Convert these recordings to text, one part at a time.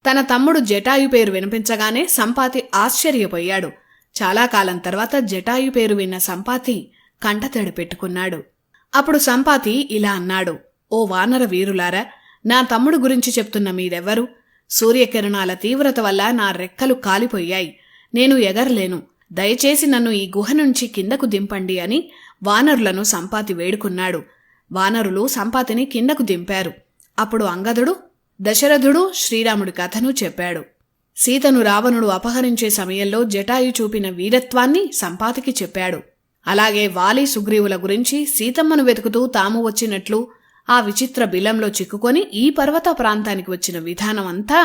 తన తమ్ముడు జటాయు పేరు వినిపించగానే సంపాతి ఆశ్చర్యపోయాడు. చాలా కాలం తర్వాత జటాయు పేరు విన్న సంపాతి కంటతడి పెట్టుకున్నాడు. అప్పుడు సంపాతి ఇలా అన్నాడు, ఓ వానర వీరులారా, నా తమ్ముడు గురించి చెప్తున్న మీరెవ్వరు? సూర్యకిరణాల తీవ్రత వల్ల నా రెక్కలు కాలిపోయాయి. నేను ఎగరలేను. దయచేసి నన్ను ఈ గుహ నుంచి కిందకు దింపండి అని వానరులను సంపాతి వేడుకున్నాడు. వానరులు సంపాతిని కిందకు దింపారు. అప్పుడు అంగదుడు దశరథుడు శ్రీరాముడి కథను చెప్పాడు. సీతను రావణుడు అపహరించే సమయంలో జటాయు చూపిన వీరత్వాన్ని సంపాతికి చెప్పాడు. అలాగే వాలి సుగ్రీవుల గురించి సీతమ్మను వెతుకుతూ తాము వచ్చినట్లు ఆ విచిత్ర బిలంలో చిక్కుకొని ఈ పర్వత ప్రాంతానికి వచ్చిన విధానమంతా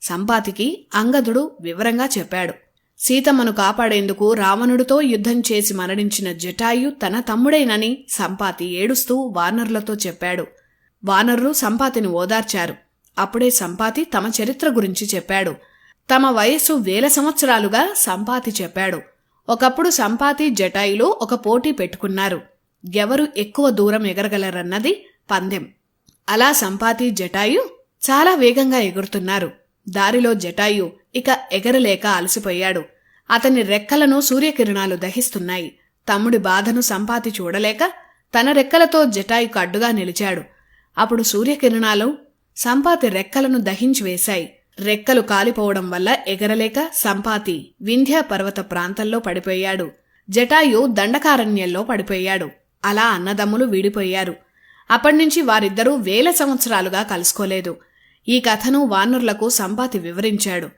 సంపాతికి అంగదుడు వివరంగా చెప్పాడు. సీతమ్మను కాపాడేందుకు రావణుడితో యుద్ధం చేసి మరణించిన జటాయు తన తమ్ముడేనని సంపాతి ఏడుస్తూ వానరులతో చెప్పాడు. వానరులు సంపాతిని ఓదార్చారు. అప్పుడే సంపాతి తమ చరిత్ర గురించి చెప్పాడు. తమ వయస్సు 1000 సంవత్సరాలుగా సంపాతి చెప్పాడు. ఒకప్పుడు సంపాతి జటాయులు ఒక పోటీ పెట్టుకున్నారు. ఎవరు ఎక్కువ దూరం ఎగరగలరన్నది పందెం. అలా సంపాతి జటాయు చాలా వేగంగా ఎగురుతున్నారు. దారిలో జటాయు ఇక ఎగరలేక అలసిపోయాడు. అతని రెక్కలను సూర్యకిరణాలు దహిస్తున్నాయి. తమ్ముడి బాధను సంపాతి చూడలేక తన రెక్కలతో జటాయుకు అడ్డుగా నిలిచాడు. అప్పుడు సూర్యకిరణాలు సంపాతి రెక్కలను దహించివేశాయి. రెక్కలు కాలిపోవడం వల్ల ఎగరలేక సంపాతి వింధ్య పర్వత ప్రాంతంలో పడిపోయాడు. జటాయు దండకారణ్యంలో పడిపోయాడు. అలా అన్నదమ్ములు విడిపోయారు. అప్పటినుంచి వారిద్దరూ 1000 సంవత్సరాలుగా కలుసుకోలేదు. ఈ కథను వానరులకు సంపాతి వివరించాడు.